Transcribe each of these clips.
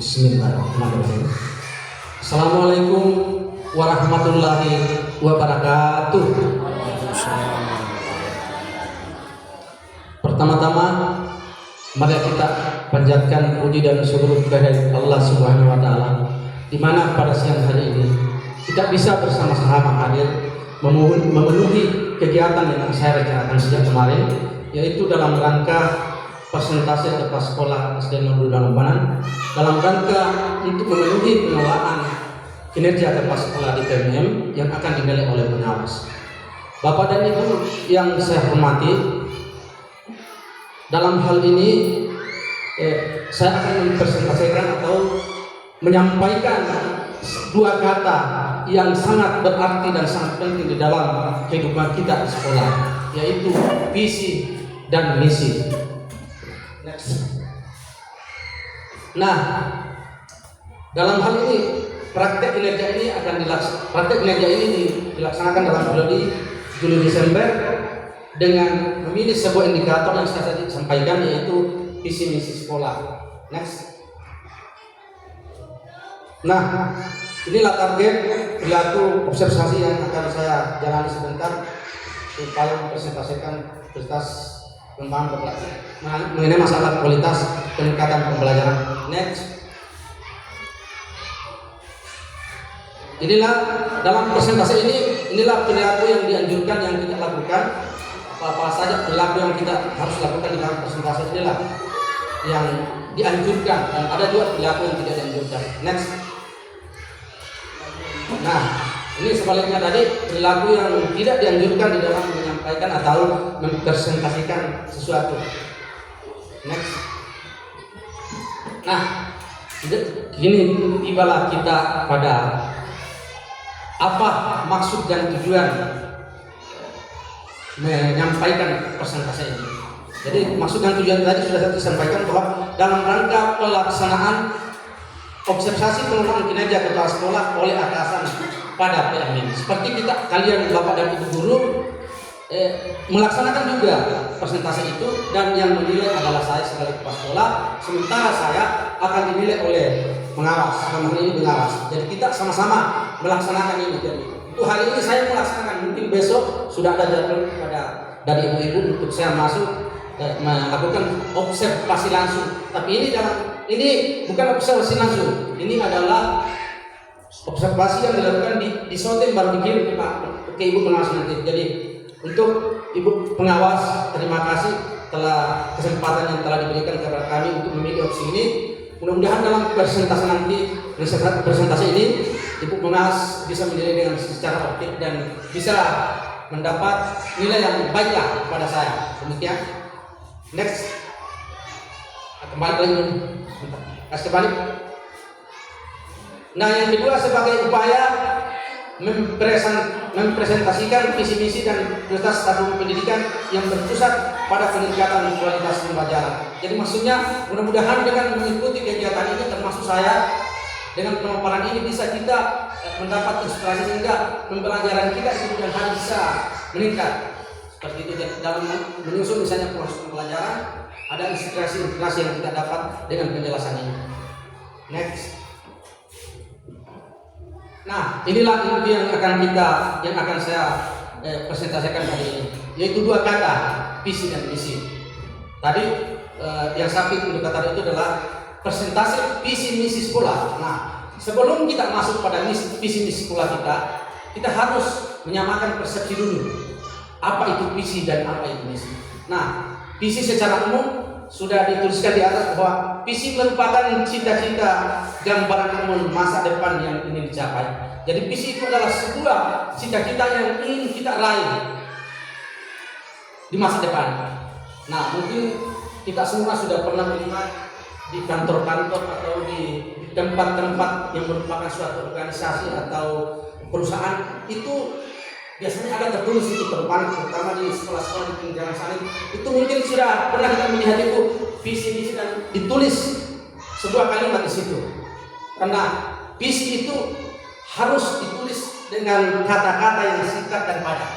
Bismillahirrahmanirrahim. Assalamualaikum warahmatullahi wabarakatuh. Pertama-tama, mari kita panjatkan puji dan syukur kehadirat Allah Subhanahu wa taala, di mana pada siang hari ini kita bisa bersama-sama hadir memenuhi kegiatan yang saya rencanakan sejak kemarin, yaitu dalam rangka presentasi kepala sekolah SD Nurul Dalambanan dalam rangka untuk memenuhi pengelolaan kinerja kepala sekolah di PMM yang akan dinilai oleh pengawas. Bapak dan Ibu yang saya hormati, dalam hal ini saya akan mempresentasikan atau menyampaikan dua kata yang sangat berarti dan sangat penting di dalam kehidupan kita di sekolah, yaitu visi dan misi. Next. Nah, dalam hal ini praktek kinerja ini dilaksanakan dalam periode Juli Desember dengan memilih sebuah indikator yang saya tadi sampaikan, yaitu visi misi sekolah. Next. Nah, inilah target perilaku observasi yang akan saya jalani sebentar supaya mempresentasikan kualitas pengembangan pembelajaran mengenai masalah kualitas peningkatan pembelajaran. Next. Inilah dalam presentasi inilah perilaku yang dianjurkan yang kita lakukan. Apa saja perilaku yang kita harus lakukan di dalam presentasi inilah yang dianjurkan, dan ada juga perilaku yang tidak dianjurkan. Next. Nah, ini sebaliknya tadi perilaku yang tidak dianjurkan di dalam menyampaikan atau mempresentasikan sesuatu. Next. Nah, gini tibalah kita pada apa maksud dan tujuan menyampaikan presentasi ini. Jadi maksud dan tujuan tadi sudah saya sampaikan bahwa dalam rangka pelaksanaan observasi pengembangan kinerja kepala sekolah oleh atasan pada PMM. Seperti kalian Bapak dan Ibu guru melaksanakan juga presentasi itu, dan yang menilai adalah saya sebagai kepala sekolah, sementara saya akan dinilai oleh pengawas, dalam hal ini pengawas. Jadi kita sama-sama melaksanakan ini. Jadi itu hari ini saya melaksanakan, mungkin besok sudah ada jadwal dari ibu-ibu untuk saya masuk melakukan observasi langsung. Tapi ini bukan observasi langsung, ini adalah observasi yang dilakukan di shooting baru dikirim ke ibu pengawas nanti. Jadi untuk ibu pengawas, terima kasih telah kesempatan yang telah diberikan kepada kami untuk memilih opsi ini. Mudah-mudahan dalam presentasi ini ibu pengawas bisa menilai dengan secara objektif dan bisa mendapat nilai yang baiklah kepada saya. Demikian. Next. Kembali lagi. Kasih balik. Nah, yang kedua, sebagai upaya mempresentasikan visi misi dan kualitas satuan pendidikan yang berpusat pada peningkatan kualitas pembelajaran. Jadi maksudnya mudah-mudahan dengan mengikuti kegiatan ini, termasuk saya, dengan pemaparan ini bisa kita mendapat inspirasi sehingga pembelajaran kita itu mudah-mudahan bisa meningkat. Seperti itu, dalam menyusun misalnya proses pembelajaran ada inspirasi yang kita dapat dengan penjelasan ini. Next. Nah, inilah inti yang akan saya presentasikan hari ini, yaitu dua kata, visi dan misi. Tadi yang saya pilih kata itu adalah presentasi visi misi sekolah. Nah, sebelum kita masuk pada visi misi sekolah kita harus menyamakan persepsi dulu. Apa itu visi dan apa itu misi? Nah, visi secara umum sudah dituliskan di atas bahwa visi merupakan cita-cita gambaran umum masa depan yang ingin dicapai. Jadi visi itu adalah sebuah cita-cita yang ingin kita raih di masa depan. Nah, mungkin kita semua sudah pernah melihat di kantor-kantor atau di tempat-tempat yang merupakan suatu organisasi atau perusahaan, itu biasanya ada tertulis itu terutama di sekolah-sekolah di pinggir sana, itu mungkin sudah pernah kita melihat itu visi misi dan ditulis sebuah kalimat di situ. Karena visi itu harus ditulis dengan kata-kata yang singkat dan padat.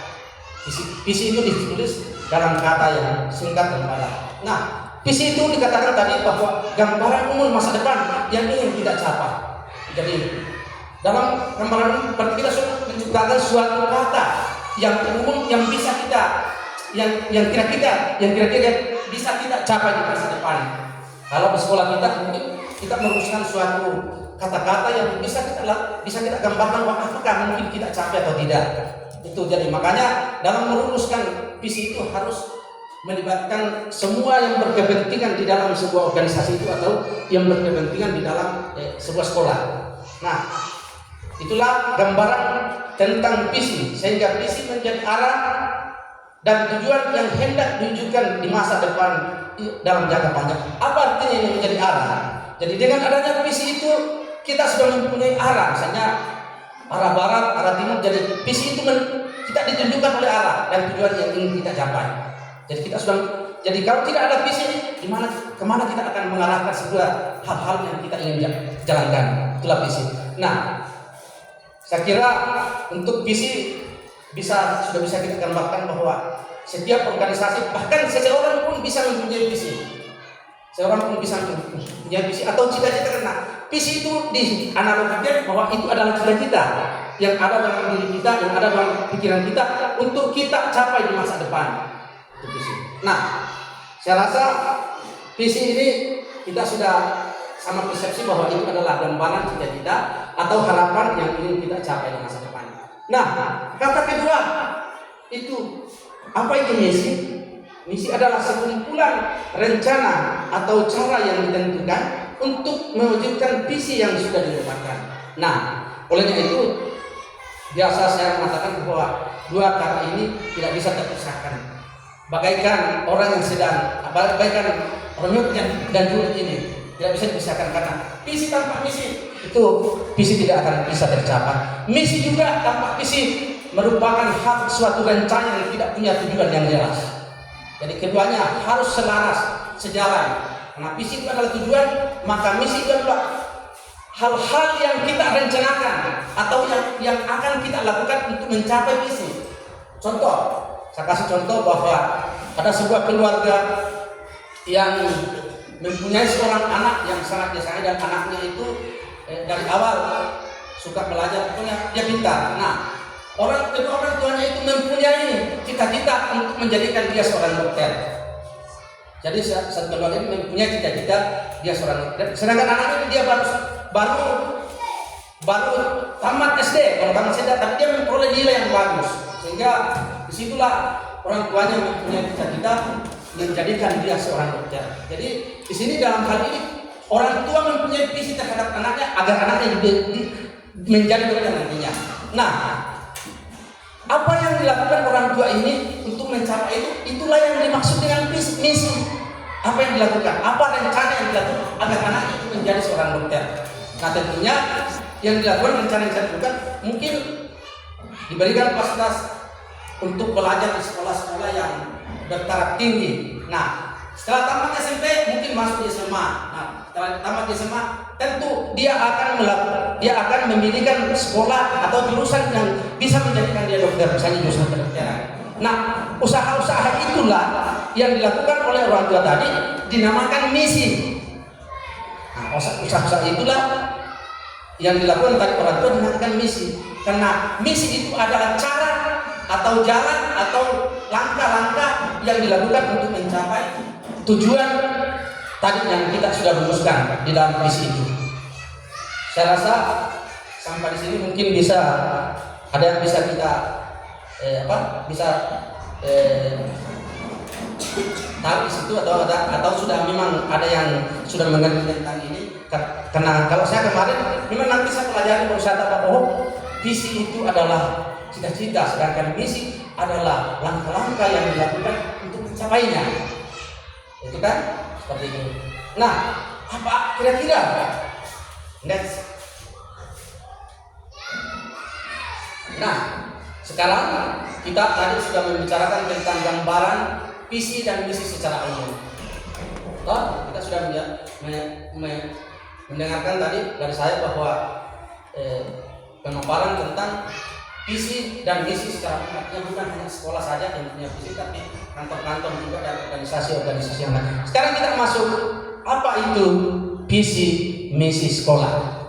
Visi itu ditulis dalam kata yang singkat dan padat. Nah, Visi itu dikatakan tadi bahwa gambaran umum masa depan yang ingin kita capai. Jadi dalam gambaran berarti kita sudah menciptakan suatu kata yang umum yang bisa kita yang kira-kira bisa kita capai di masa depan. Kalau di sekolah kita mungkin kita merumuskan suatu kata-kata yang bisa kita gambarkan apakah mungkin kita capai atau tidak. Itu jadi makanya dalam merumuskan visi itu harus melibatkan semua yang berkepentingan di dalam sebuah organisasi itu atau yang berkepentingan di dalam sebuah sekolah. Nah, itulah gambaran tentang visi, sehingga visi menjadi arah dan tujuan yang hendak diwujudkan di masa depan dalam jangka panjang. Apa artinya ini menjadi arah? Jadi dengan adanya visi itu kita sudah mempunyai arah, misalnya arah barat, arah timur. Jadi visi itu kita ditunjukkan oleh arah dan tujuan yang ingin kita capai. Jadi kalau tidak ada visi, kemana kita akan mengarahkan sebuah hal-hal yang kita ingin jalankan. Itulah visi. Nah, saya kira untuk visi sudah bisa kita gambarkan bahwa setiap organisasi, bahkan seseorang pun bisa mempunyai visi. Seorang pun bisa mempunyai visi atau cita-cita, karena visi itu dianalogikan bahwa itu adalah cita-cita yang ada dalam diri kita, yang ada dalam pikiran kita untuk kita capai di masa depan. Nah, saya rasa visi ini kita sudah sama persepsi bahwa itu adalah gambaran cita-cita atau harapan yang ingin kita capai di masa depan. Nah, kata kedua itu apa itu misi? Misi adalah sekumpulan rencana atau cara yang ditentukan untuk mewujudkan visi yang sudah ditetapkan. Nah, olehnya itu biasa saya mengatakan bahwa dua kata ini tidak bisa terpisahkan. Bagaikan orang yang sedang, bagaikan renyut dan julid ini tidak bisa dipisahkan, karena visi tanpa misi itu visi tidak akan bisa tercapai. Misi juga tanpa visi merupakan hak suatu rencana yang tidak punya tujuan yang jelas. Jadi keduanya harus selaras, sejalan. Karena visi itu adalah tujuan, maka misi itu adalah hal-hal yang kita rencanakan atau yang akan kita lakukan untuk mencapai visi. Contoh, saya kasih contoh bahwa ada sebuah keluarga yang mempunyai seorang anak yang sangat disayang, dan anaknya itu dari awal suka belajar, pokoknya dia pintar. Nah, kedua orang tuanya itu mempunyai cita-cita untuk menjadikan dia seorang dokter. Jadi satu keluarga ini mempunyai cita-cita dia seorang dokter. Sedangkan anaknya ini dia baru tamat SD, kalau tamat SD, tapi dia memperoleh nilai yang bagus, sehingga disitulah orang tuanya mempunyai cita-cita menjadikan dia seorang dokter. Jadi di sini dalam hal ini orang tua mempunyai visi terhadap anaknya agar anaknya menjadi dokter nantinya. Nah, apa yang dilakukan orang tua ini untuk mencapai itu, itulah yang dimaksud dengan misi. Apa yang dilakukan? Apa rencana yang dilakukan agar anaknya itu menjadi seorang dokter? Nah, tentunya yang dilakukan, rencana yang dilakukan mungkin diberikan fasilitas untuk belajar di sekolah-sekolah yang bertaraf tinggi. Nah, setelah tamat SMP mungkin masuk di SMA. Nah, setelah tamat di SMA tentu dia akan memilihkan sekolah atau jurusan yang bisa menjadikan dia dokter, misalnya jurusan kedokteran. Nah, usaha-usaha itulah yang dilakukan oleh orang tua tadi dinamakan misi. Nah, usaha-usaha itulah yang dilakukan tadi orang tua dinamakan misi. Karena misi itu adalah cara atau jalan atau langkah-langkah yang dilakukan untuk mencapai tujuan tadi yang kita sudah rumuskan di dalam misi itu. Saya rasa sampai di sini mungkin bisa ada yang bisa kita tahu di situ, atau sudah memang ada yang sudah mengerti tentang ini. Karena kalau saya kemarin memang nanti saya pelajari berusaha bahwa visi itu adalah cita-cita, sedangkan misi adalah langkah-langkah yang dilakukan untuk mencapainya. Itu kan seperti itu. Nah, apa kira-kira? Next. Nah, sekarang kita tadi sudah membicarakan tentang gambaran visi dan misi secara umum. Kita sudah mendengarkan tadi dari saya bahwa pemaparan tentang visi dan misi secara umum, yang bukan hanya sekolah saja yang punya visi, tapi kantor-kantor juga dan organisasi-organisasi yang lain. Sekarang kita masuk apa itu visi misi sekolah.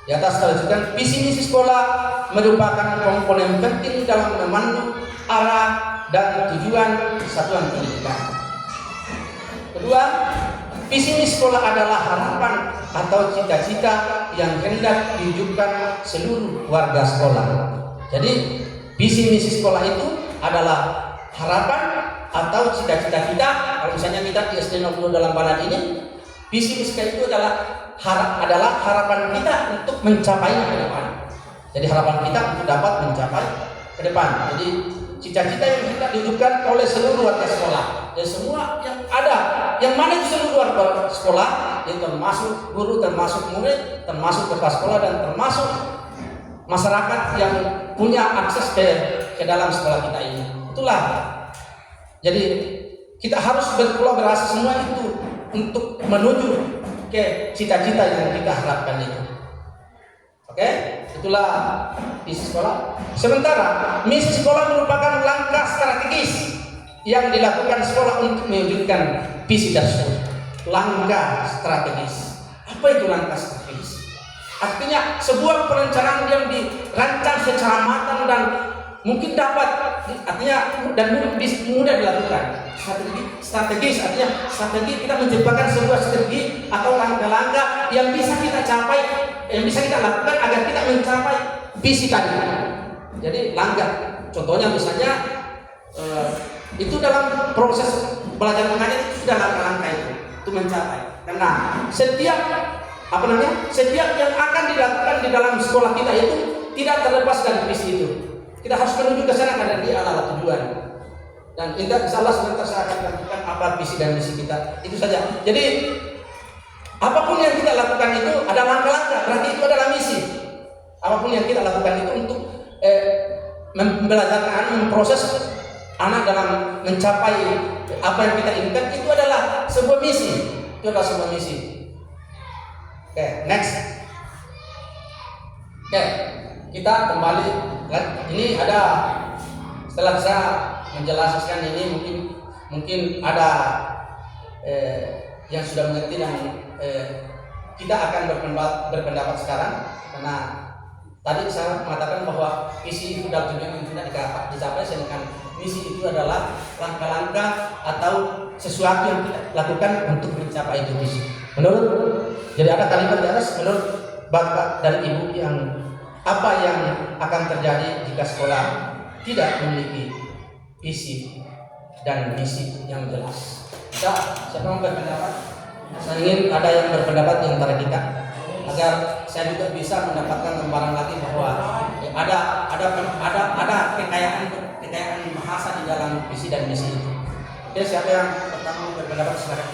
Di atas terjelaskan visi misi sekolah merupakan komponen penting dalam memandu arah dan tujuan satuan pendidikan. Kedua, visi misi sekolah adalah harapan atau cita-cita yang hendak diwujudkan seluruh warga sekolah. Jadi visi misi sekolah itu adalah harapan atau cita-cita kita. Kalau misalnya kita di SD 60 dalam Barat ini, visi misi itu adalah harapan kita untuk mencapai ke depan. Jadi harapan kita untuk dapat mencapai ke depan. Jadi cita-cita yang hendak diwujudkan oleh seluruh warga sekolah. Dan semua yang ada, yang mana itu seluruh warga sekolah, yang termasuk guru, termasuk murid, termasuk kepala sekolah, dan termasuk masyarakat yang punya akses ke dalam sekolah kita ini. Itulah. Jadi kita harus berkolaborasi semua itu untuk menuju ke cita-cita yang kita harapkan itu. Oke, itulah visi sekolah. Sementara misi sekolah merupakan langkah strategis yang dilakukan sekolah untuk mewujudkan visi tersebut. Langkah strategis. Apa itu langkah strategis? Artinya sebuah perencanaan yang dirancang secara matang dan mungkin dapat, artinya dan mudah dilakukan. Strategis artinya strategi kita menciptakan sebuah strategi atau langkah-langkah yang bisa kita capai, yang bisa kita lakukan agar kita mencapai visi tadi. Jadi langkah, contohnya misalnya itu dalam proses belajar mengajar itu sudah langkah-langkah itu mencapai. Karena setiap yang akan dilakukan di dalam sekolah kita itu tidak terlepas dari visi itu. Kita harus menuju ke sana karena dia adalah tujuan. Dan insya Allah sebentar saya akan lakukan apa visi dan misi kita. Itu saja. Jadi apapun yang kita lakukan itu ada langkah-langkah, berarti itu adalah misi. Apapun yang kita lakukan itu untuk membelajarkan, memproses anak dalam mencapai apa yang kita inginkan, itu adalah sebuah misi. Itu adalah sebuah misi. Oke, next. Oke, kita kembali. Ini ada, setelah saya menjelaskan ini, mungkin ada yang sudah mengerti dan kita akan berpendapat sekarang, karena tadi saya mengatakan bahwa visi itu dalam tujuan yang tidak dicapai, sedangkan misi itu adalah langkah-langkah atau sesuatu yang kita lakukan untuk mencapai itu visi. Jadi ada kalimat di atas, menurut Bapak dan Ibu, yang apa yang akan terjadi jika sekolah tidak memiliki visi dan misi yang jelas? Siapa yang berpendapat? Saya ingin ada yang berpendapat di antara kita, agar saya juga bisa mendapatkan gambaran lagi bahwa ada kekayaan bahasa di dalam visi dan misi itu. Oke, siapa yang pertama berpendapat, silakan.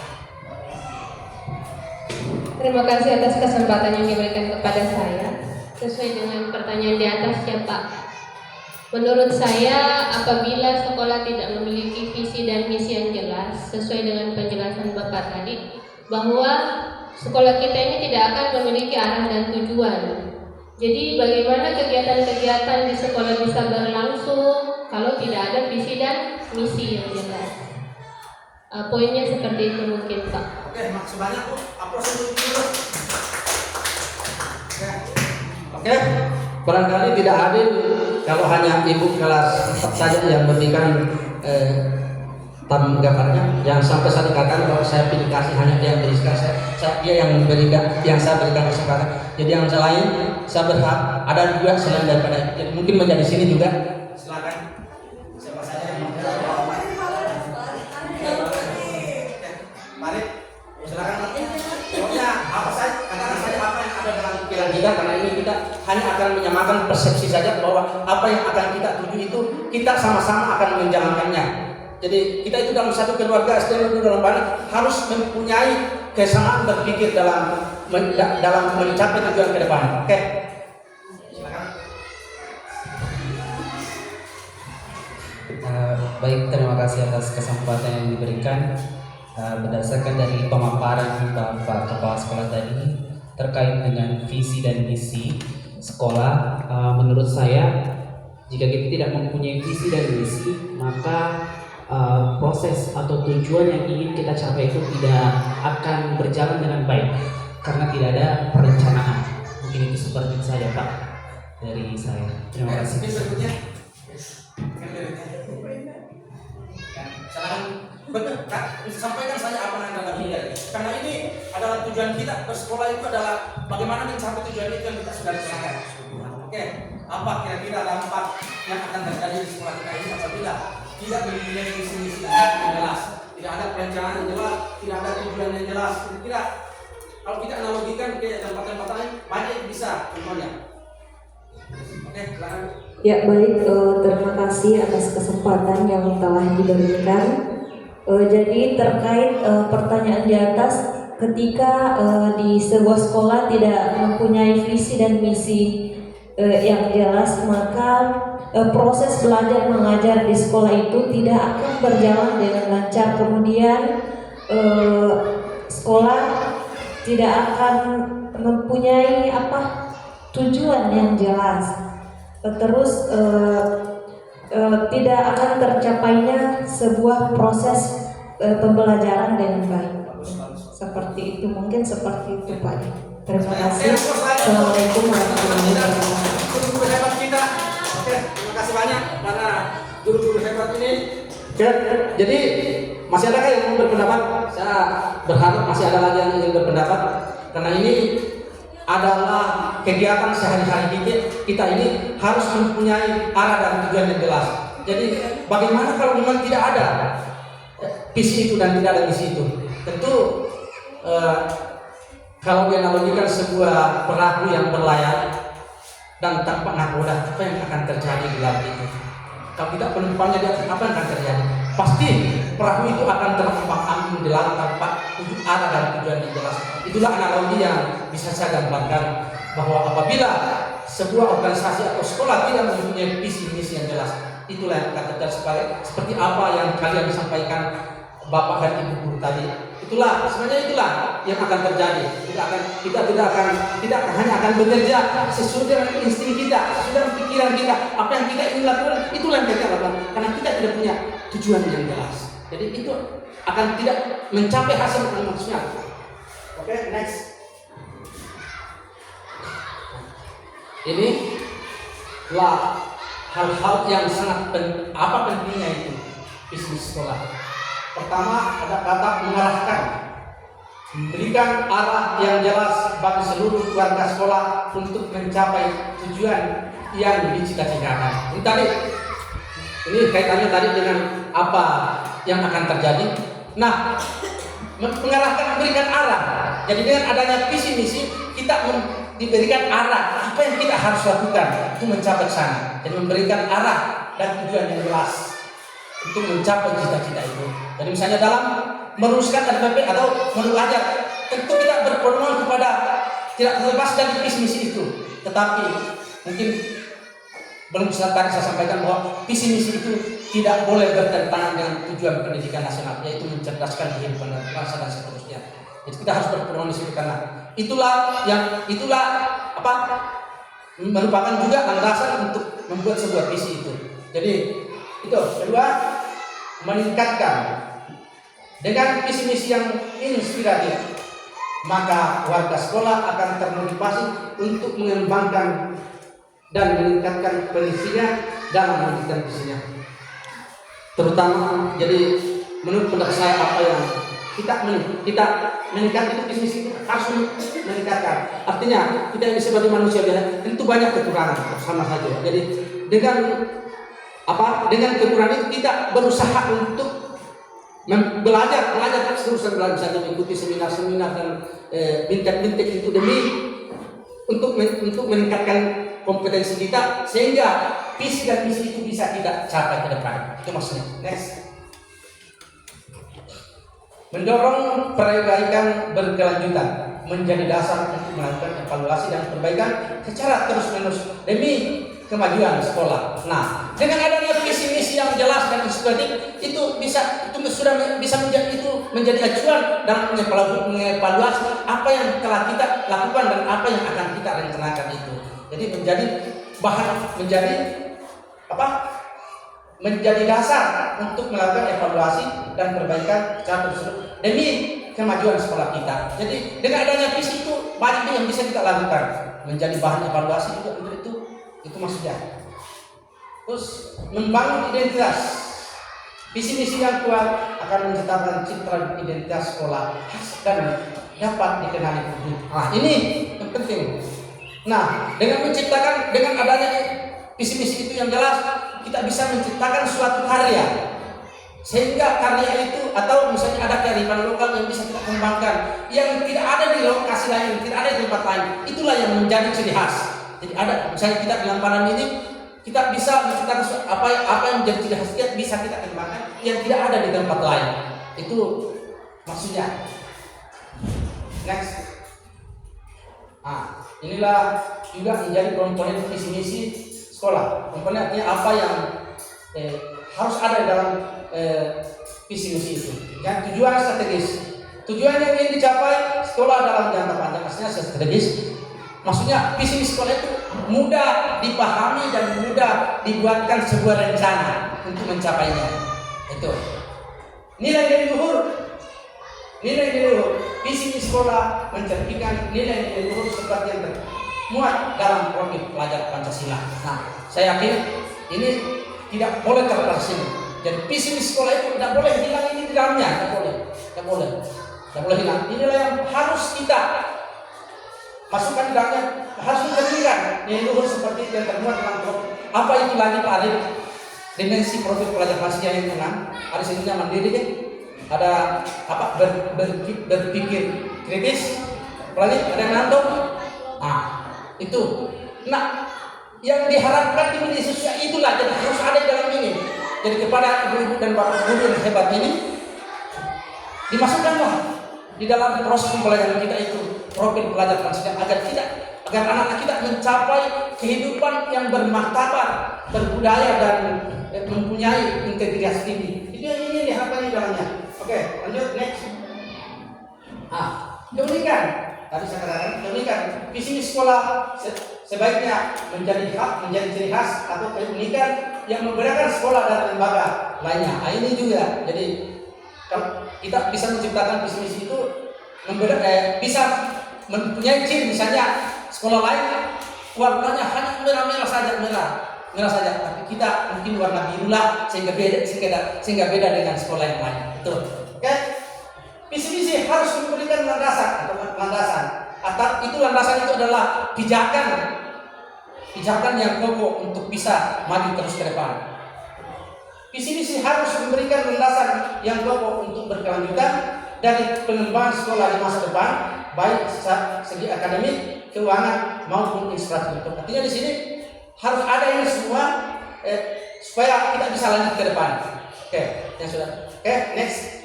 Terima kasih atas kesempatan yang diberikan kepada saya. Sesuai dengan pertanyaan di atas ya Pak, menurut saya apabila sekolah tidak memiliki visi dan misi yang jelas, sesuai dengan penjelasan Bapak tadi, bahwa sekolah kita ini tidak akan memiliki arah dan tujuan. Jadi bagaimana kegiatan-kegiatan di sekolah bisa berlangsung kalau tidak ada visi dan misi yang jelas? Poinnya seperti itu mungkin Pak. Oke, makasih banyak Bu. Aplaus dulu. Oke, barangkali tidak adil kalau hanya ibu kelas saja yang memberikan tanggapannya. Yang sampai saya dikatakan bahwa saya pilih kasih hanya dia yang berikan, dia yang memberikan, yang saya berikan kesempatan. Jadi yang lain saya berhak ada juga selain daripada. Jadi mungkin menjadi sini juga. Silakan. Siapa saja yang mau? Mari, silakan. Pokoknya apa saja, katakan saja apa yang ada dalam pikiran kita, karena ini kita hanya akan menyamakan persepsi saja bahwa apa yang akan kita tuju itu kita sama-sama akan menjalankannya. Jadi kita itu dalam satu keluarga SD dalam Barat harus mempunyai kesamaan berpikir dalam mencapai tujuan ke depan. Oke. Silakan. Baik, terima kasih atas kesempatan yang diberikan. Berdasarkan dari pemaparan Bapak Kepala Sekolah tadi terkait dengan visi dan misi, sekolah, menurut saya jika kita tidak mempunyai visi dan misi, maka proses atau tujuan yang ingin kita capai itu tidak akan berjalan dengan baik karena tidak ada perencanaan. Mungkin itu seperti itu saja Pak dari saya. Terima kasih. Berikutnya. Silakan. Betul, Kak. Sampaikan saja apa yang Anda lakukan. Karena ini adalah tujuan kita bersekolah itu adalah bagaimana mencapai tujuan itu yang kita sudah rencanakan. Oke, apa kira-kira dampak yang akan terjadi di sekolah kita ini apabila tidak mempunyai visi-misi yang jelas, tidak ada perencanaan yang jelas, tidak ada tujuan yang jelas. Kira-kira kalau kita analogikan ke tempat-tempat lain, banyak yang bisa contohnya. Oke, silakan. Ya baik, terima kasih atas kesempatan yang telah diberikan. Jadi terkait pertanyaan di atas, ketika di sebuah sekolah tidak mempunyai visi dan misi yang jelas, maka proses belajar mengajar di sekolah itu tidak akan berjalan dengan lancar. Kemudian sekolah tidak akan mempunyai tujuan yang jelas. Terus tidak akan tercapainya sebuah proses pembelajaran dengan baik. Seperti itu, mungkin seperti itu Pak. Terima kasih. Assalamualaikum warahmatullahi wabarakatuh. Guru-guru hebat kita. Oke, terima kasih banyak karena guru-guru hebat ini. Jadi masih ada yang mau berpendapat? Saya berharap masih ada lagi yang ingin berpendapat karena ini adalah kegiatan sehari-hari kita ini harus mempunyai arah dan tujuan yang jelas. Jadi bagaimana kalau memang tidak ada visi itu dan tidak ada misi itu? Tentu kalau dianalogikan sebuah perahu yang berlayar dan tanpa nakoda, apa yang akan terjadi di laut itu? Kalau tidak penumpangnya di atas, apa yang akan terjadi? Pasti perahu itu akan terombang ambing di laut tanpa arah dan tujuan yang jelas. Itulah analogi yang bisa saya gambarkan bahwa apabila sebuah organisasi atau sekolah tidak mempunyai visi misi yang jelas, itulah yang akan terjadi seperti apa yang kalian sampaikan Bapak dan Ibu guru tadi. Itulah yang akan terjadi. Kita tidak hanya akan bekerja sesuai dengan insting kita, sesuai dengan pikiran kita, apa yang kita ingin lakukan, itulah yang kita lakukan karena kita tidak punya tujuan yang jelas. Jadi itu akan tidak mencapai hasil yang maksudnya. Oke, next. Ini lah hal-hal yang sangat pentingnya itu visi sekolah. Pertama ada kata mengarahkan, memberikan arah yang jelas bagi seluruh keluarga sekolah untuk mencapai tujuan yang dicita-citakan. Ini kaitannya tadi dengan apa yang akan terjadi. Nah, mengarahkan, memberikan arah. Jadi dengan adanya visi misi kita diberikan arah apa yang kita harus lakukan untuk mencapai sana. Jadi memberikan arah dan tujuan yang jelas untuk mencapai cita-cita itu. Jadi misalnya dalam meneruskan RPP atau mengajar, tentu kita berpedoman kepada tidak terlepas dari visi misi itu. Tetapi mungkin belum bisa tadi saya sampaikan bahwa visi misi itu tidak boleh bertentangan dengan tujuan pendidikan nasional, yaitu mencerdaskan kehidupan bangsa dan seterusnya. Jadi kita harus berpedoman di situ karena itulah merupakan juga landasan untuk membuat sebuah visi itu. Jadi itu kedua, meningkatkan dengan visi-misi yang inspiratif, maka warga sekolah akan termotivasi untuk mengembangkan dan meningkatkan kondisinya dalam mewujudkan visinya. Terutama, jadi menurut pendapat saya apa yang kita meningkatkan itu visi itu harus meningkatkan. Artinya kita ini sebagai manusia tentu banyak kekurangan sama saja. Jadi dengan kekurangan itu kita berusaha untuk belajar terus misalnya mengikuti seminar-seminar dan bintek-bintek itu demi untuk meningkatkan kompetensi kita sehingga visi dan misi itu bisa kita capai ke depan. Itu maksudnya. Next. Mendorong perbaikan berkelanjutan menjadi dasar untuk melakukan evaluasi dan perbaikan secara terus-menerus demi kemajuan sekolah. Nah, dengan adanya visi-misi yang jelas dan inspiratif itu sudah bisa menjadi acuan dalam mengevaluasi apa yang telah kita lakukan dan apa yang akan kita rencanakan itu. Jadi menjadi bahan, menjadi dasar untuk melakukan evaluasi dan perbaikan secara terus demi kemajuan sekolah kita. Jadi dengan adanya visi itu banyak yang bisa kita lakukan, menjadi bahan evaluasi juga untuk itu maksudnya. Terus membangun identitas. Visi misi yang kuat akan menciptakan citra identitas sekolah dan dapat dikenali publik. Nah, ini yang penting. Nah, dengan adanya visi misi itu yang jelas, kita bisa menciptakan suatu karya. Sehingga karya itu atau misalnya ada kearifan lokal yang bisa kita kembangkan, yang tidak ada di lokasi lain, tidak ada di tempat lain. Itulah yang menjadi ciri khas. Jadi ada, misalnya kita di Lamparan ini, kita bisa menciptakan apa yang menjadi ciri khas kita bisa kita kembangkan yang tidak ada di tempat lain. Itu maksudnya. Next. Inilah juga menjadi komponen visi misi sekolah. Komponen artinya apa yang harus ada dalam visi misi itu. Yang tujuan strategis. Tujuan yang ingin dicapai sekolah dalam jangka panjang, maksudnya strategis. Maksudnya visi misi sekolah itu mudah dipahami dan mudah dibuatkan sebuah rencana untuk mencapainya. Itu nilai-nilai luhur. Nilai-nilai luhur visi misi sekolah mencerminkan nilai-nilai luhur seperti yang termuat dalam profil pelajar Pancasila. Nah, saya yakin ini tidak boleh terlepas ini. Jadi visi misi sekolah itu tidak boleh hilang ini di dalamnya, tidak boleh hilang. Inilah yang harus kita masukkan di dalamnya, harus mencerminkan nilai luhur seperti yang termuat dalam profil. Apa itu lagi Pak Arif? Dimensi profil pelajar Pancasila yang menang. Ada sininya mandiri kan? Ada berpikir kritis, apalagi ada yang ngantuk. Itu. Nah, yang diharapkan di media sosial itulah jadi harus ada di dalam ini. Jadi kepada ibu-ibu dan bapak guru yang hebat ini dimasukkanlah di dalam proses pembelajaran kita itu profil pelajar Pancasila agar anak-anak kita mencapai kehidupan yang bermartabat, berbudaya dan mempunyai integritas tinggi. Itu yang ini diharapkan di dalamnya. Oke, lanjut next. Keunikan. Tadi saya katakan keunikan visi misi sekolah sebaiknya menjadi ciri khas atau keunikan yang membedakan sekolah dan lembaga lainnya. Ini juga. Jadi kalau kita bisa menciptakan visi misi itu bisa mempunyai ciri, misalnya sekolah lain warnanya hanya merah saja, tapi kita mungkin warna biru lah sehingga beda dengan sekolah yang lain. Betul. Oke. Visi-visi harus memberikan landasan. Atau itu landasan itu adalah pijakan yang kokoh untuk bisa maju terus ke depan. Visi-visi harus memberikan landasan yang kokoh untuk berkelanjutan dari pengembangan sekolah di masa depan, baik secara segi akademik, keuangan maupun infrastruktur. Artinya di sini harus ada ini semua supaya kita bisa lanjut ke depan. Oke, yang sudah. Oke, next.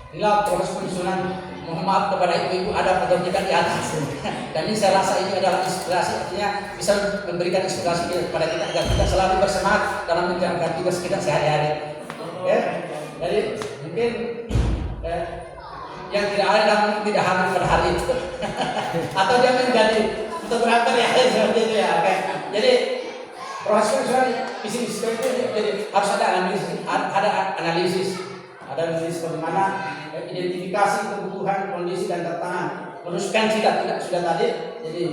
Inilah proses penyusunan. Mohon maaf kepada ibu-ibu ada foto kita di atas. Dan ini saya rasa ini adalah inspirasi, artinya bisa memberikan inspirasi kepada kita agar kita selalu bersemangat dalam menjalankan tugas kita sehari-hari. Oke, jadi mungkin yang tidak ada dan tidak hadir pada hari itu, atau dia menjadi fotografer ya seperti itu ya. Oke, jadi proses penyusunan visi misi itu jadi harus ada analisis bagaimana identifikasi kebutuhan, kondisi dan tantangan, merumuskan cita tidak sudah tadi. Jadi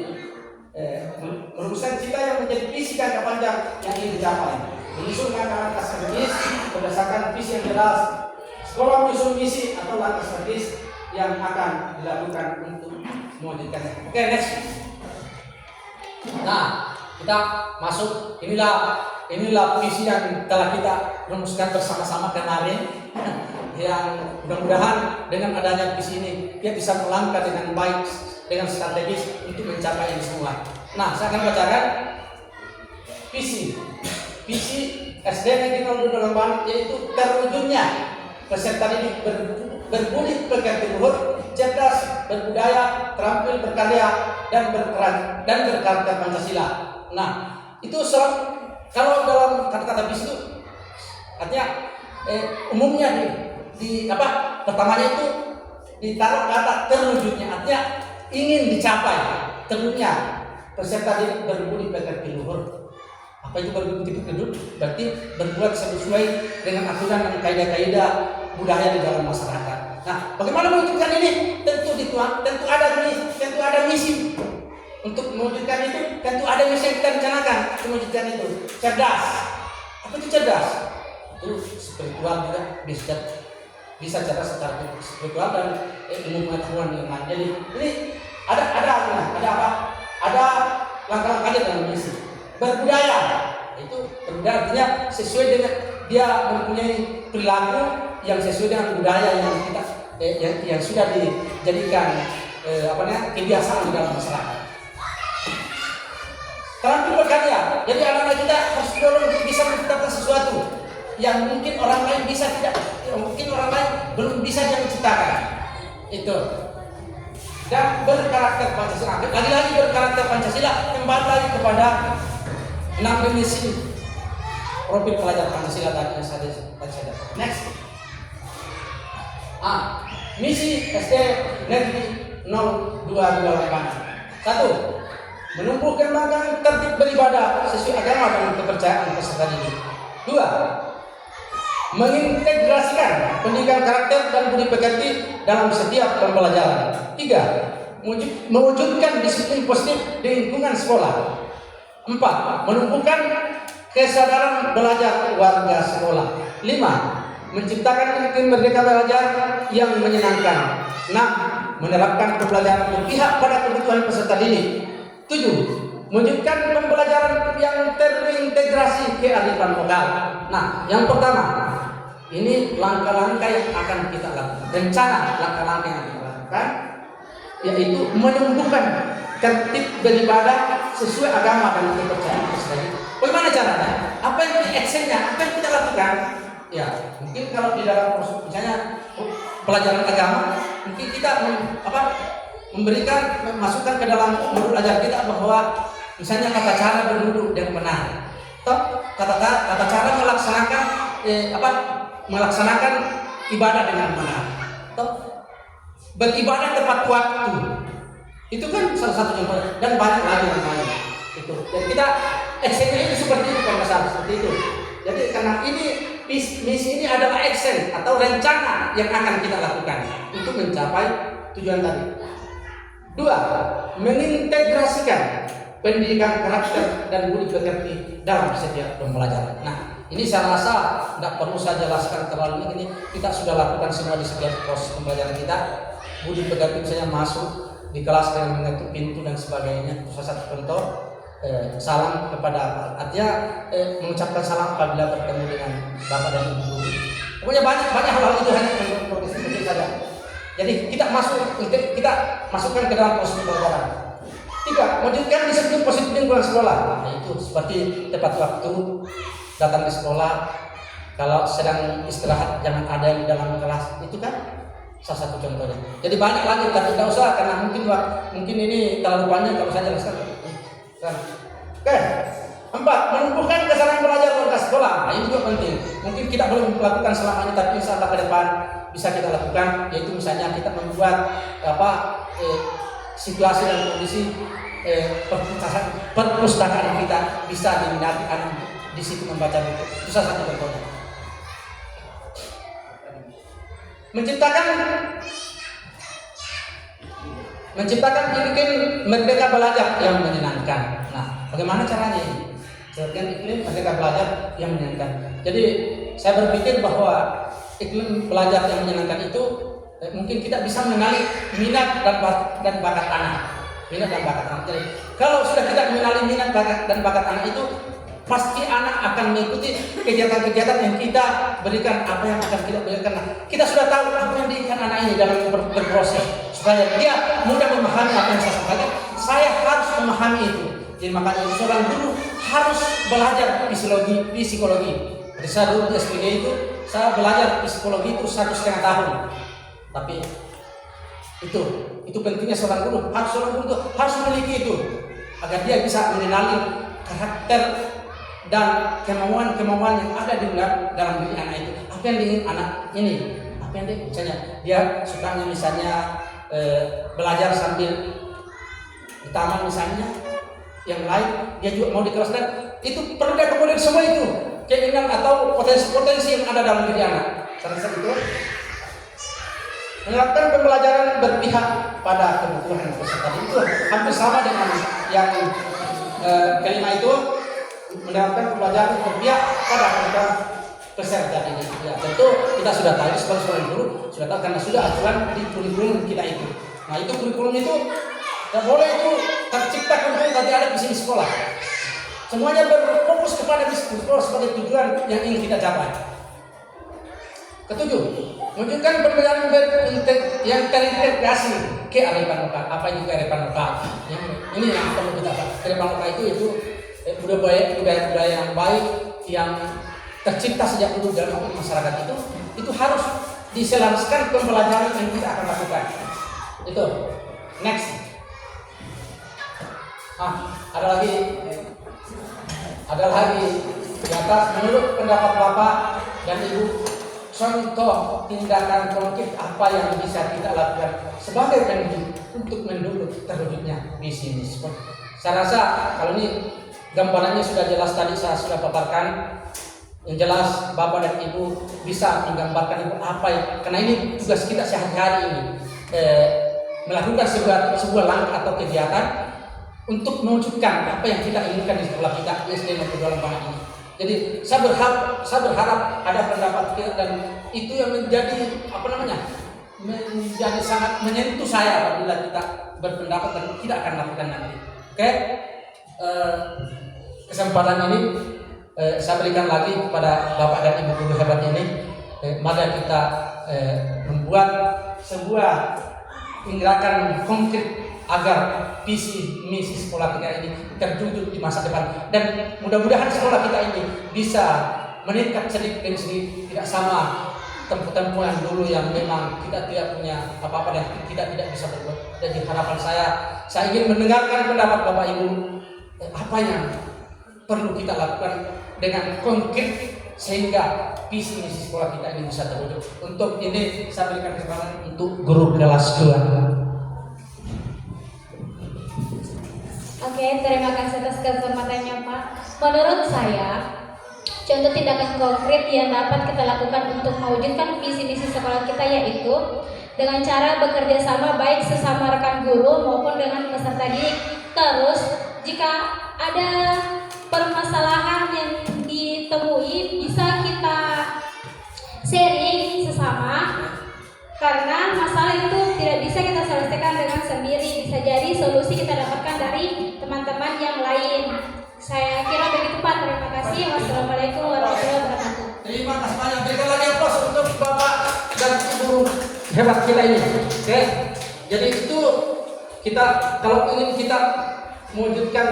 merumuskan cita yang menjadi visi jangka panjang yang ingin dicapai, menyusun langkah-langkah strategis berdasarkan visi yang jelas. Sekolah menyusun misi atau langkah strategis yang akan dilakukan untuk mewujudkannya. Oke, next. Nah, kita masuk. Inilah visi yang telah kita rumuskan bersama-sama kemarin. Yang mudah-mudahan dengan adanya visi ini dia bisa melangkah dengan baik, dengan strategis untuk mencapai ini semua. Nah, saya akan bacakan visi SD Negeri 02 Lamban, yaitu terwujudnya peserta didik berbudi pekerti luhur, cerdas, berbudaya, terampil berkarya dan berkarakter Pancasila. Nah, itu kalau dalam kata-kata visi itu artinya umumnya pertamanya itu ditaruh kata terwujudnya, artinya ingin dicapai. tentunya peserta didik berbudi pekerti luhur. Apa itu berbudi pekerti luhur? Berarti berbuat sesuai dengan aturan dan kaidah-kaidah budaya di dalam masyarakat. Nah, bagaimana mewujudkan ini? Tentu ada misi. Untuk mewujudkan itu, tentu ada misi yang kita rencanakan untuk mewujudkan itu. Cerdas. Apa itu cerdas? Itu spiritual juga, bisa cerdas secara spiritual dan ilmu pengetahuan yang lain. Jadi ini ada apa? Ada langkah-langkahnya dalam misi. Berbudaya, itu berbudaya artinya sesuai dengan dia mempunyai perilaku yang sesuai dengan budaya yang kita yang sudah dijadikan kebiasaan di dalam masyarakat. Terampil berkarya, jadi anak-anak kita harus didorong untuk bisa menciptakan sesuatu yang mungkin orang lain belum bisa dia menciptakan. Itu. Dan berkarakter Pancasila. Lagi-lagi berkarakter Pancasila, kembali lagi kepada 6 misi profil pelajar Pancasila tadi yang saya Next. Misi SD Negeri 0228. 1. Menumbuh kembangkan tertib beribadah sesuai agama dan kepercayaan peserta didik. 2. Mengintegrasikan pendidikan karakter dan budi pekerti dalam setiap pembelajaran. 3. Mewujudkan disiplin positif di lingkungan sekolah. 4. Menumbuhkan kesadaran belajar warga sekolah. 5. Menciptakan iklim merdeka belajar yang menyenangkan. 6. Menerapkan pembelajaran berpihak pada kebutuhan peserta didik. 7. Mewujudkan pembelajaran yang terintegrasi kearifan lokal. Nah, yang pertama, ini langkah-langkah yang akan kita lakukan. Rencana langkah-langkah yang kita lakukan yaitu menumbuhkan tertib beribadah sesuai agama dan kepercayaan peserta didik. Bagaimana caranya? Apa yang actionnya? Apa yang kita lakukan? Ya, mungkin kalau di dalam misalnya pelajaran agama, mungkin kita memberikan masukan ke dalam menurut ajar kita bahwa misalnya tata cara berduduk dengan benar, tata cara melaksanakan ibadah dengan benar, beribadah tepat waktu, itu kan salah satu contoh dan banyak lagi yang lain. Itu. Jadi kita action itu seperti itu seperti itu. Jadi karena ini misi ini adalah action atau rencana yang akan kita lakukan untuk mencapai tujuan tadi. 2. Mengintegrasikan pendidikan karakter dan budi pekerti dalam setiap pembelajaran. Nah, ini saya rasa tidak perlu saya jelaskan terlalu ini. Kita sudah lakukan semua di setiap proses pembelajaran kita. Budi pekerti misalnya masuk di kelas dengan mengetuk pintu dan sebagainya. Itu salah satu contoh. Salam kepada artinya mengucapkan salam apabila bertemu dengan bapak dan ibu. Pokoknya banyak hal itu hanya progresif saja. Jadi kita masukkan ke dalam proses pembelajaran. 3. Mewujudkan disiplin positif lingkungan sekolah. Nah, itu seperti tepat waktu datang ke sekolah. Kalau sedang istirahat jangan ada yang di dalam kelas. Itu kan salah satu contohnya. Jadi banyak lagi tapi tidak usah karena mungkin ini terlalu panjang kalau saya jelaskan. Oke. 4. Menumbuhkan kesadaran belajar warga sekolah. Nah, ini juga penting. Mungkin kita belum melakukan selamanya, tapi insya Allah ke depan bisa kita lakukan. Yaitu misalnya kita membuat situasi dan kondisi perpustakaan kita bisa diminati anak di situ membaca buku. Itu salah satu contohnya. Menciptakan iklim merdeka belajar yang menyenangkan. Nah, bagaimana caranya ini? Menciptakan iklim merdeka belajar yang menyenangkan. Jadi, saya berpikir bahwa iklim belajar yang menyenangkan itu mungkin kita bisa mengenali minat dan bakat anak. Jadi, kalau sudah kita mengenali minat dan bakat anak itu, pasti anak akan mengikuti kegiatan-kegiatan yang kita berikan, apa yang akan kita berikan. Kita sudah tahu apa yang diinginkan anak ini dalam berproses supaya dia mudah memahami apa yang saya sampaikan. Saya harus memahami itu. Jadi makanya seorang guru harus belajar psikologi. Jadi saya dulu di SPG itu saya belajar psikologi itu 1,5 tahun. Tapi itu pentingnya seorang guru. Seorang guru itu harus memiliki itu agar dia bisa mengenali karakter dan kemauan yang ada di dalam diri anak itu. Apa yang diingin anak ini? Apa yang misalnya dia sukanya misalnya belajar sambil di taman misalnya, yang lain dia juga mau di kelas, dan itu perlu diakomodir semua itu keinginan atau potensi-potensi yang ada dalam diri anak. Salah satu itu menerapkan pembelajaran berpihak pada kebutuhan peserta itu hampir sama dengan yang kelima itu, menerapkan pembelajaran berpihak pada kebutuhan peserta ini. Ya, tentu kita sudah tahu sekolah-sekolah guru sudah tahu karena sudah aturan di kurikulum kita itu. Nah itu kurikulum itu tidak boleh itu tercipta kemudian tadi ada di sini sekolah. Semuanya berfokus kepada sekolah sebagai tujuan yang ingin kita capai. Ketujuh, menunjukkan pembelajaran yang terintegrasi kearifan lokal. Apa itu kearifan lokal? Ini yang perlu kita tahu. Kearifan lokal itu budaya yang baik yang tercipta sejak dulu dalam masyarakat itu harus diselaraskan pembelajaran yang kita akan lakukan. Itu. Next. Ada lagi di atas, menurut pendapat Bapak dan Ibu, contoh tindakan konkret apa yang bisa kita lakukan sebagai pendidik untuk mendukung terwujudnya visi misi. Saya rasa kalau ini gambarannya sudah jelas, tadi saya sudah paparkan. Yang jelas Bapak dan Ibu bisa menggambarkan itu apa ya, karena ini tugas kita sehari-hari ini melakukan sebuah langkah atau kegiatan untuk mewujudkan apa yang kita inginkan di sekolah kita SD maupun dalam bank ini. Jadi saya berharap ada pendapat kita, dan itu yang menjadi menjadi sangat menyentuh saya apabila kita berpendapat dan tidak akan lakukan nanti. Oke, kesempatan ini saya berikan lagi kepada Bapak dan Ibu guru hebat ini. Mari kita membuat sebuah gerakan konkret agar visi misi sekolah kita ini terwujud di masa depan, dan mudah-mudahan sekolah kita ini bisa meningkat sedikit demi sedikit, tidak sama tempo-tempo yang dulu yang memang kita tidak punya apa-apa dan kita tidak bisa berbuat. Jadi harapan saya ingin mendengarkan pendapat Bapak Ibu, apa yang perlu kita lakukan dengan konkret sehingga visi misi sekolah kita ini bisa terwujud. Untuk ini saya berikan kesempatan untuk guru kelas 2. Oke, terima kasih atas kesempatannya Pak. Menurut saya, contoh tindakan konkret yang dapat kita lakukan untuk mewujudkan visi misi sekolah kita yaitu dengan cara bekerja sama baik sesama rekan guru maupun dengan peserta didik. Terus, jika ada permasalahan yang ditemui, bisa kita sharing sesama, karena masalah itu tidak bisa kita selesaikan dengan sendiri. Bisa jadi solusi kita dapatkan dari teman-teman yang lain. Saya kira begitu Pak. Terima kasih. Wassalamualaikum warahmatullahi wabarakatuh. Terima kasih banyak. Berikan lagi aplaus untuk Bapak dan Ibu hebat kita ini. Oke. Jadi itu kita kalau ingin kita mewujudkan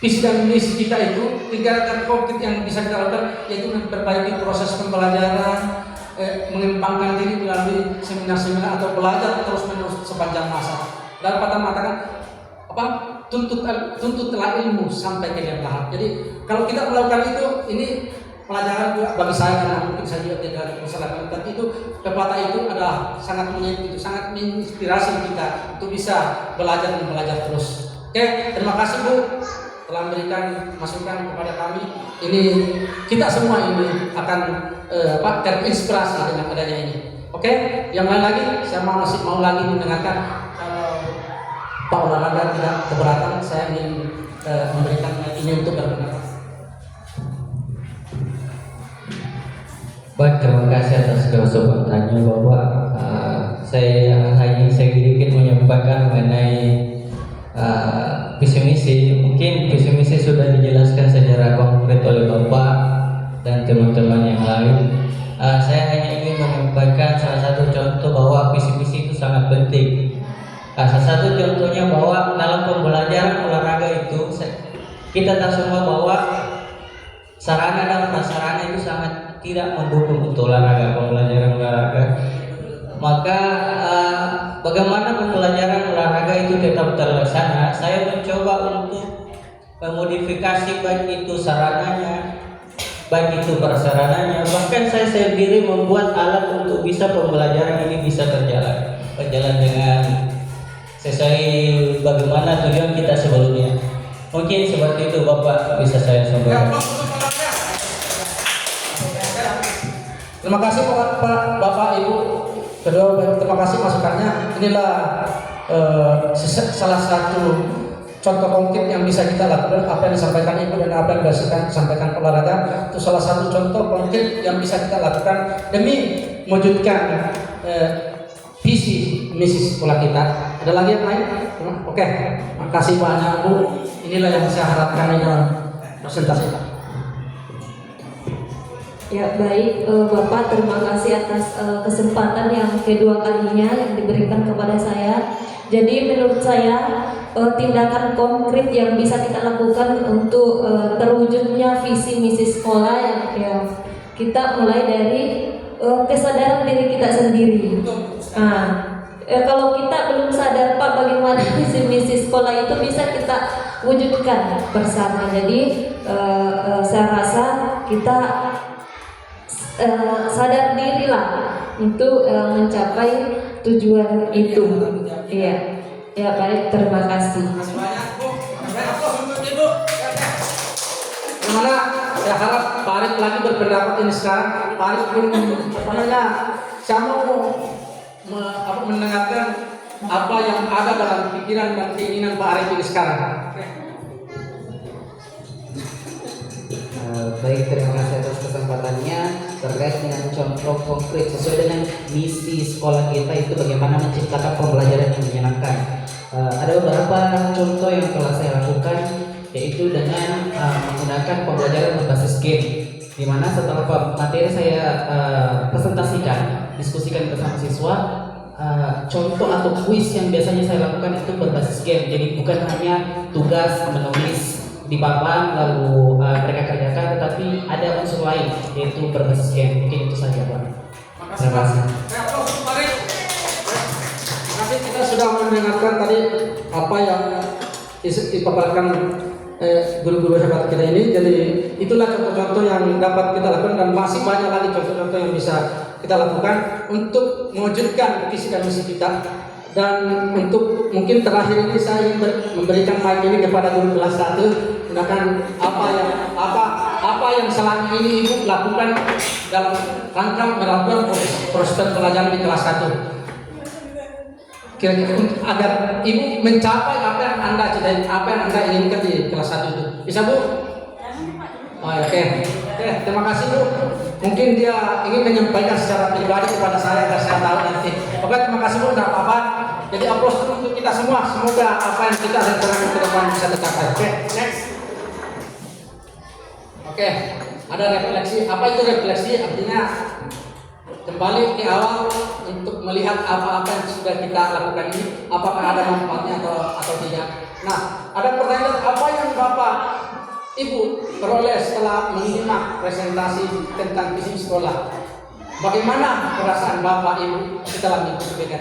visi dan misi kita itu, tindakan konkret yang bisa kita lakukan yaitu memperbaiki proses pembelajaran, mengembangkan diri melalui seminar-seminar atau belajar terus-menerus sepanjang masa. Dan patah mengatakan tuntutlah ilmu sampai ke dalam lahir. Jadi kalau kita melakukan itu, ini pelajaran juga bagi saya karena mungkin saya juga tidak ada masalah, tapi itu pepatah itu adalah sangat menyentuh, sangat menginspirasi kita untuk bisa belajar dan belajar terus. Oke, terima kasih Bu telah memberikan masukan kepada kami. Ini kita semua ini akan terinspirasi dengan adanya ini. Oke, yang lain lagi saya masih mau lagi mendengarkan. Pak olahraga tidak keberatan, saya ingin memberikan ini untuk berpendapat. Baik, terima kasih atas kesempatannya Bapak. Saya hanya sedikit menyampaikan mengenai visi misi. Mungkin visi misi sudah dijelaskan secara konkret oleh Bapak dan teman-teman yang lain. Saya hanya ingin menyampaikan salah satu contoh bahwa visi misi itu sangat penting. Salah satu contohnya bahwa dalam pembelajaran olahraga itu kita tahu semua bahwa sarana dan prasarana itu sangat tidak mendukung untuk pembelajaran olahraga. Maka bagaimana pembelajaran olahraga itu tetap terlaksana? Saya mencoba untuk memodifikasi baik itu sarananya, baik itu prasarananya. Bahkan saya sendiri membuat alat untuk bisa pembelajaran ini bisa berjalan dengan sesuai bagaimana tujuan kita sebelumnya. Mungkin seperti itu Bapak bisa saya sampaikan. Terima kasih Bapak Ibu kedua, terima kasih masukannya. Inilah salah satu contoh konkret yang bisa kita lakukan. Apa yang disampaikan Ibu dan apa yang disampaikan olahraga itu salah satu contoh konkret yang bisa kita lakukan demi mewujudkan visi misi sekolah kita. Ada lagi yang lain? Oke, makasih banyak Bu. Inilah yang saya harapkan dalam presentasi. Ya baik, Bapak terima kasih atas kesempatan yang kedua kalinya yang diberikan kepada saya. Jadi menurut saya tindakan konkret yang bisa kita lakukan untuk terwujudnya visi misi sekolah yang kita mulai dari kesadaran diri kita sendiri. Nah, kalau kita belum sadar Pak bagaimana visi misi sekolah itu bisa kita wujudkan bersama. Jadi saya rasa kita sadar dirilah untuk mencapai tujuan itu. Iya, ya baik, terima kasih. Terima kasih banyak Bu. Aplaus untuk Ibu. Gimana? Saya harap Pak Arif lagi berpendapat ini sekarang. Pak Arif pun saya mau mendengarkan apa yang ada dalam pikiran dan keinginan Pak Arif ini sekarang. Baik, terima kasih atas kesempatannya terkait dengan contoh konkret sesuai dengan misi sekolah kita itu bagaimana menciptakan pembelajaran yang menyenangkan. Ada beberapa contoh yang telah saya lakukan, yaitu dengan menggunakan pembelajaran berbasis game, di mana setelah materi saya presentasikan, diskusikan bersama siswa, contoh atau kuis yang biasanya saya lakukan itu berbasis game. Jadi bukan hanya tugas menulis di papan lalu mereka kerjakan, tetapi ada unsur lain yaitu berbasis game. Mungkin itu saja Pak. Terima kasih. Terima kasih, kita sudah mendengarkan tadi apa yang dipaparkan guru-guru hebat kita ini. Jadi itulah contoh-contoh yang dapat kita lakukan dan masih banyak lagi contoh-contoh yang bisa kita lakukan untuk mewujudkan visi dan misi kita. Dan untuk mungkin terakhir ini saya ingin memberikan mic ini kepada guru kelas 1. Gunakan apa yang selama ini Ibu lakukan dalam rangka melakukan proses pembelajaran di kelas 1. Kira-kira agar Ibu mencapai apa yang Anda cita-citakan, apa yang Anda inginkan di kelas 1 itu. Bisa Bu? Oke, terima kasih Bu. Mungkin dia ingin menyampaikan secara pribadi kepada saya agar saya tahu nanti. Oke, terima kasih Bu. Tidak apa-apa. Jadi aplaus untuk kita semua. Semoga apa yang kita rencanakan ke depan bisa tercapai. Oke, next. Oke, ada refleksi. Apa itu refleksi? Artinya kembali ke awal untuk melihat apa-apa yang sudah kita lakukan ini, apakah ada manfaatnya atau tidak. Nah, ada pertanyaan, apa yang Bapak Ibu peroleh setelah menyimak presentasi tentang visi sekolah? Bagaimana perasaan Bapak Ibu setelah mengikuti kegiatan?